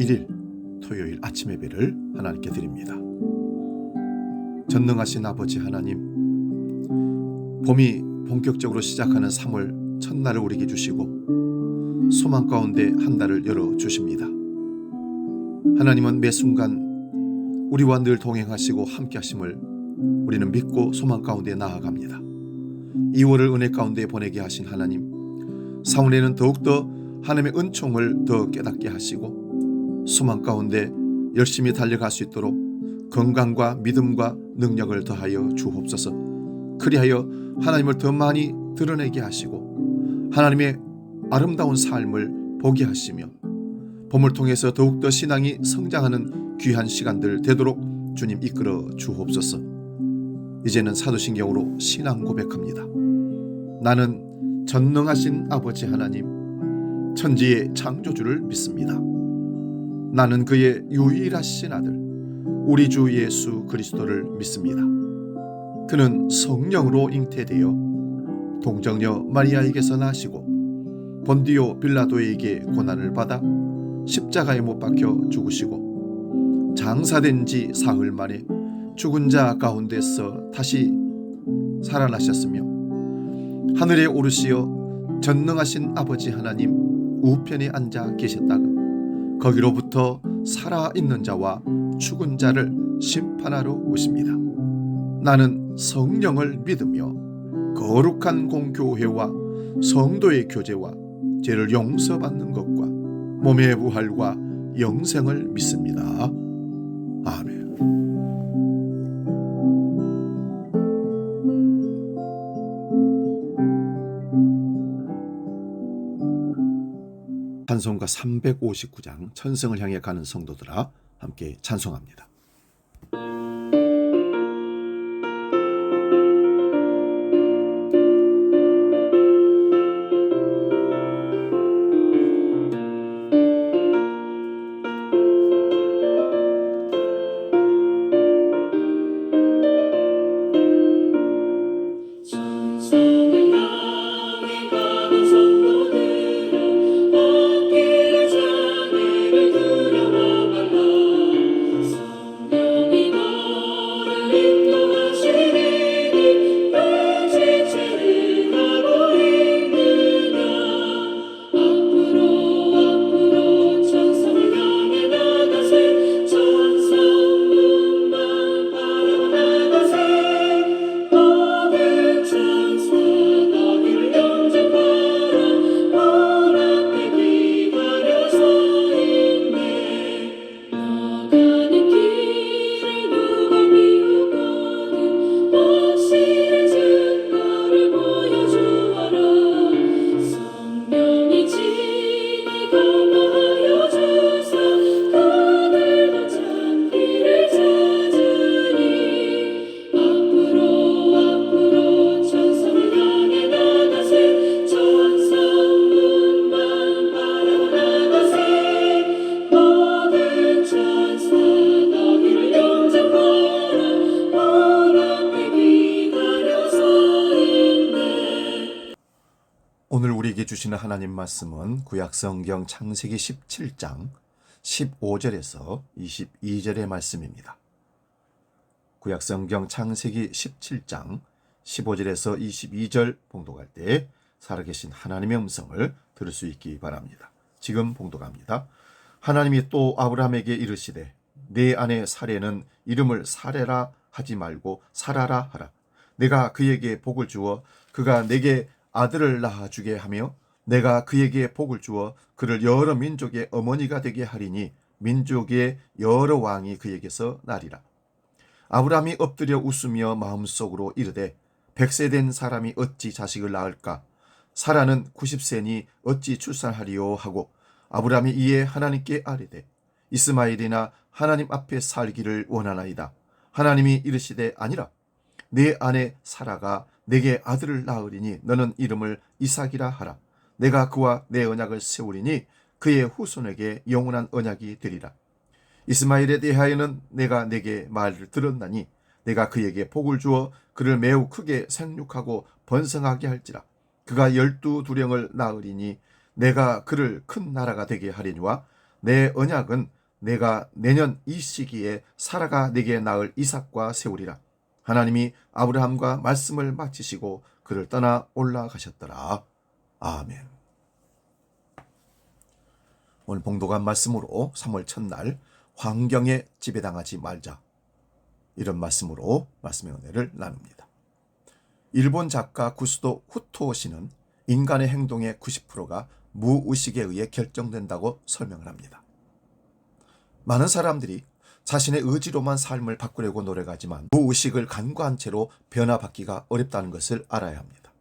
1일 토요일 아침 예배를 하나님께 드립니다. 전능하신 아버지 하나님, 봄이 본격적으로 시작하는 3월 첫날을 우리에게 주시고 소망 가운데 한 달을 열어주십니다. 하나님은 매 순간 우리와 늘 동행하시고 함께 하심을 우리는 믿고 소망 가운데 나아갑니다. 2월을 은혜 가운데 보내게 하신 하나님, 3월에는 더욱더 하나님의 은총을 더 깨닫게 하시고 소망 가운데 열심히 달려갈 수 있도록 건강과 믿음과 능력을 더하여 주옵소서. 그리하여 하나님을 더 많이 드러내게 하시고 하나님의 아름다운 삶을 보게 하시며 봄을 통해서 더욱더 신앙이 성장하는 귀한 시간들 되도록 주님 이끌어 주옵소서. 이제는 사도신경으로 신앙 고백합니다. 나는 전능하신 아버지 하나님, 천지의 창조주를 믿습니다. 나는 그의 유일하신 아들 우리 주 예수 그리스도를 믿습니다. 그는 성령으로 잉태되어 동정녀 마리아에게서 나시고 본디오 빌라도에게 고난을 받아 십자가에 못 박혀 죽으시고 장사된 지 사흘 만에 죽은 자 가운데서 다시 살아나셨으며 하늘에 오르시어 전능하신 아버지 하나님 우편에 앉아 계셨다가 거기로부터 살아있는 자와 죽은 자를 심판하러 오십니다. 나는 성령을 믿으며 거룩한 공교회와 성도의 교제와 죄를 용서받는 것과 몸의 부활과 영생을 믿습니다. 아멘. 찬송가 359장 천성을 향해 가는 성도들아 함께 찬송합니다. 오늘 우리에게 주시는 하나님 말씀은 구약성경 창세기 17장 15절에서 22절의 말씀입니다. 구약성경 창세기 17장 15절에서 22절 봉독할 때 살아계신 하나님의 음성을 들을 수 있기 바랍니다. 지금 봉독합니다. 하나님이 또 아브라함에게 이르시되 내 아내 사레는 이름을 사레라 하지 말고 사라라 하라. 내가 그에게 복을 주어 그가 내게 아들을 낳아주게 하며 내가 그에게 복을 주어 그를 여러 민족의 어머니가 되게 하리니 민족의 여러 왕이 그에게서 나리라. 아브라함이 엎드려 웃으며 마음속으로 이르되 100세 된 사람이 어찌 자식을 낳을까? 사라는 90세니 어찌 출산하리요 하고 아브라함이 이에 하나님께 아뢰되 이스마엘이나 하나님 앞에 살기를 원하나이다. 하나님이 이르시되 아니라 내 아내 사라가 내게 아들을 낳으리니 너는 이름을 이삭이라 하라. 내가 그와 내 언약을 세우리니 그의 후손에게 영원한 언약이 되리라. 이스마엘에 대하여는 내가 내게 말을 들었나니 내가 그에게 복을 주어 그를 매우 크게 생육하고 번성하게 할지라. 그가 12두령을 낳으리니 내가 그를 큰 나라가 되게 하리니와 내 언약은 내가 내년 이 시기에 사라가 내게 낳을 이삭과 세우리라. 하나님이 아브라함과 말씀을 마치시고 그를 떠나 올라가셨더라. 아멘. 오늘 봉독한 말씀으로 3월 첫날 환경에 지배당하지 말자, 이런 말씀으로 말씀의 은혜를 나눕니다. 일본 작가 구스도 후토시는 인간의 행동의 90%가 무의식에 의해 결정된다고 설명을 합니다. 많은 사람들이 자신의 의지로만 삶을 바꾸려고 노력하지만 무의식을 간과한 채로 변화받기가 어렵다는 것을 알아야 합니다.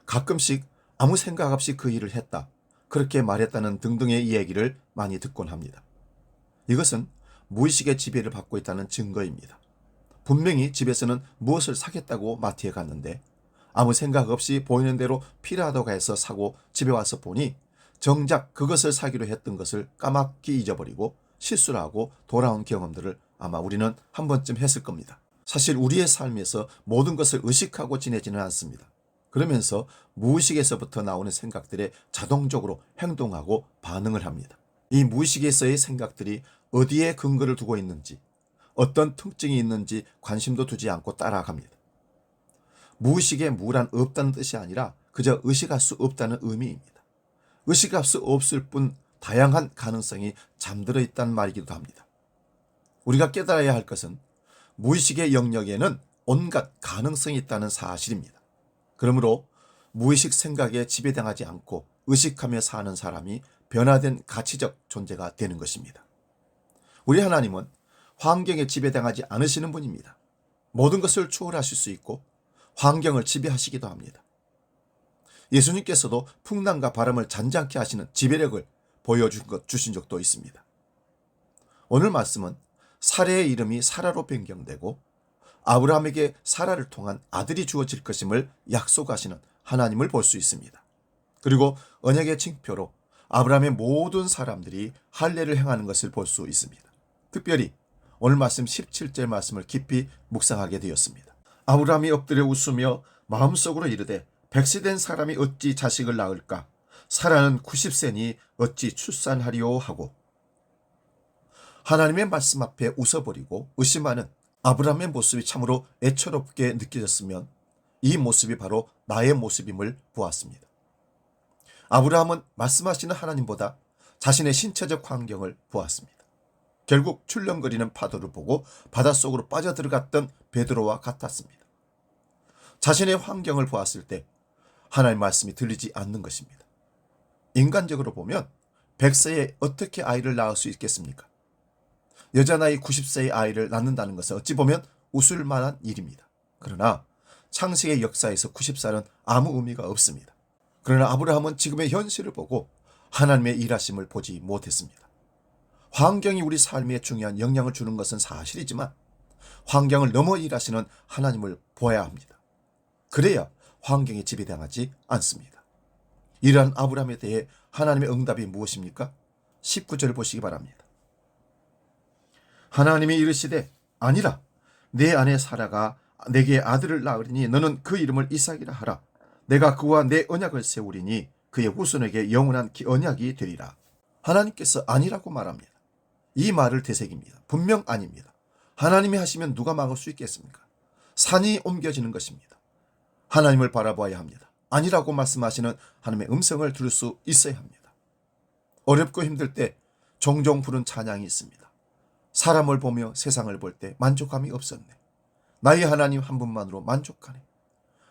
가끔씩 아무 생각 없이 그 일을 했다, 그렇게 말했다는 등등의 이야기를 많이 듣곤 합니다. 이것은 무의식의 지배를 받고 있다는 증거입니다. 분명히 집에서는 무엇을 사겠다고 마트에 갔는데 아무 생각 없이 보이는 대로 필요하다고 해서 사고 집에 와서 보니 정작 그것을 사기로 했던 것을 까맣게 잊어버리고 실수를 하고 돌아온 경험들을 아마 우리는 한 번쯤 했을 겁니다. 사실 우리의 삶에서 모든 것을 의식하고 지내지는 않습니다. 그러면서 무의식에서부터 나오는 생각들에 자동적으로 행동하고 반응을 합니다. 이 무의식에서의 생각들이 어디에 근거를 두고 있는지, 어떤 특징이 있는지 관심도 두지 않고 따라갑니다. 무의식에 무란 없다는 뜻이 아니라 그저 의식할 수 없다는 의미입니다. 의식할 수 없을 뿐 다양한 가능성이 잠들어 있다는 말이기도 합니다. 우리가 깨달아야 할 것은 무의식의 영역에는 온갖 가능성이 있다는 사실입니다. 그러므로 무의식 생각에 지배당하지 않고 의식하며 사는 사람이 변화된 가치적 존재가 되는 것입니다. 우리 하나님은 환경에 지배당하지 않으시는 분입니다. 모든 것을 초월하실 수 있고 환경을 지배하시기도 합니다. 예수님께서도 풍랑과 바람을 잔잔케 하시는 지배력을 보여주신 적도 있습니다. 오늘 말씀은 사레의 이름이 사라로 변경되고 아브라함에게 사라를 통한 아들이 주어질 것임을 약속하시는 하나님을 볼 수 있습니다. 그리고 언약의 징표로 아브라함의 모든 사람들이 할례를 행하는 것을 볼 수 있습니다. 특별히 오늘 말씀 17절 말씀을 깊이 묵상하게 되었습니다. 아브라함이 엎드려 웃으며 마음속으로 이르되 100세 된 사람이 어찌 자식을 낳을까? 사라는 90세니 어찌 출산하리오 하고, 하나님의 말씀 앞에 웃어버리고 의심하는 아브라함의 모습이 참으로 애처롭게 느껴졌으면 이 모습이 바로 나의 모습임을 보았습니다. 아브라함은 말씀하시는 하나님보다 자신의 신체적 환경을 보았습니다. 결국 출렁거리는 파도를 보고 바닷속으로 빠져들어갔던 베드로와 같았습니다. 자신의 환경을 보았을 때 하나님의 말씀이 들리지 않는 것입니다. 인간적으로 보면 100세에 어떻게 아이를 낳을 수 있겠습니까? 여자 나이 90세의 아이를 낳는다는 것은 어찌 보면 웃을 만한 일입니다. 그러나 창세의 역사에서 90살은 아무 의미가 없습니다. 그러나 아브라함은 지금의 현실을 보고 하나님의 일하심을 보지 못했습니다. 환경이 우리 삶에 중요한 영향을 주는 것은 사실이지만 환경을 넘어 일하시는 하나님을 보아야 합니다. 그래야 환경에 지배당하지 않습니다. 이러한 아브라함에 대해 하나님의 응답이 무엇입니까? 19절 보시기 바랍니다. 하나님이 이르시되 아니라 내 아내 사라가 내게 아들을 낳으리니 너는 그 이름을 이삭이라 하라. 내가 그와 내 언약을 세우리니 그의 후손에게 영원한 언약이 되리라. 하나님께서 아니라고 말합니다. 이 말을 되새깁니다. 분명 아닙니다. 하나님이 하시면 누가 막을 수 있겠습니까? 산이 옮겨지는 것입니다. 하나님을 바라봐야 합니다. 아니라고 말씀하시는 하나님의 음성을 들을 수 있어야 합니다. 어렵고 힘들 때 종종 부른 찬양이 있습니다. 사람을 보며 세상을 볼 때 만족감이 없었네. 나의 하나님 한 분만으로 만족하네.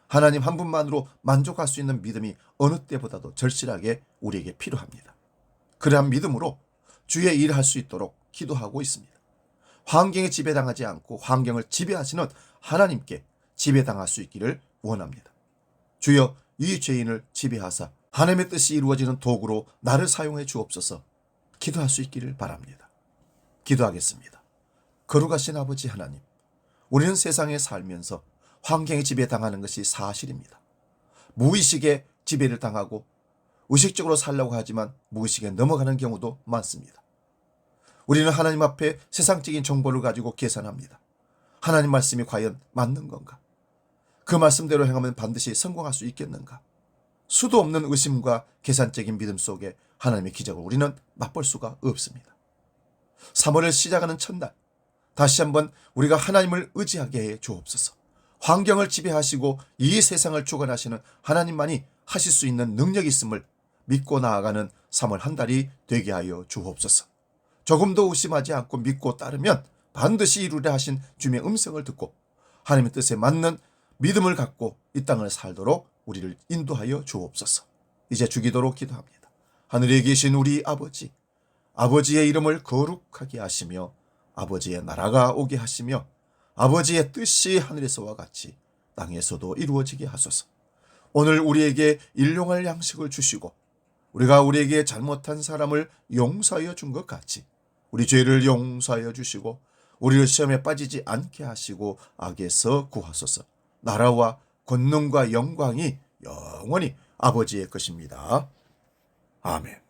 하나님 한 분만으로 만족할 수 있는 믿음이 어느 때보다도 절실하게 우리에게 필요합니다. 그러한 믿음으로 주의 일을 할 수 있도록 기도하고 있습니다. 환경에 지배당하지 않고 환경을 지배하시는 하나님께 지배당할 수 있기를 원합니다. 주여 이 죄인을 지배하사 하나님의 뜻이 이루어지는 도구로 나를 사용해 주옵소서. 기도할 수 있기를 바랍니다. 기도하겠습니다. 거룩하신 아버지 하나님, 우리는 세상에 살면서 환경에 지배당하는 것이 사실입니다. 무의식에 지배를 당하고 의식적으로 살려고 하지만 무의식에 넘어가는 경우도 많습니다. 우리는 하나님 앞에 세상적인 정보를 가지고 계산합니다. 하나님 말씀이 과연 맞는 건가? 그 말씀대로 행하면 반드시 성공할 수 있겠는가? 수도 없는 의심과 계산적인 믿음 속에 하나님의 기적을 우리는 맛볼 수가 없습니다. 3월을 시작하는 첫날 다시 한번 우리가 하나님을 의지하게 해 주옵소서. 환경을 지배하시고 이 세상을 주관하시는 하나님만이 하실 수 있는 능력이 있음을 믿고 나아가는 3월 한 달이 되게 하여 주옵소서. 조금도 의심하지 않고 믿고 따르면 반드시 이루려 하신 주님의 음성을 듣고 하나님의 뜻에 맞는 믿음을 갖고 이 땅을 살도록 우리를 인도하여 주옵소서. 이제 주기도록 기도합니다. 하늘에 계신 우리 아버지, 아버지의 이름을 거룩하게 하시며 아버지의 나라가 오게 하시며 아버지의 뜻이 하늘에서와 같이 땅에서도 이루어지게 하소서. 오늘 우리에게 일용할 양식을 주시고 우리가 우리에게 잘못한 사람을 용서하여 준 것 같이 우리 죄를 용서하여 주시고 우리를 시험에 빠지지 않게 하시고 악에서 구하소서. 나라와 권능과 영광이 영원히 아버지의 것입니다. 아멘.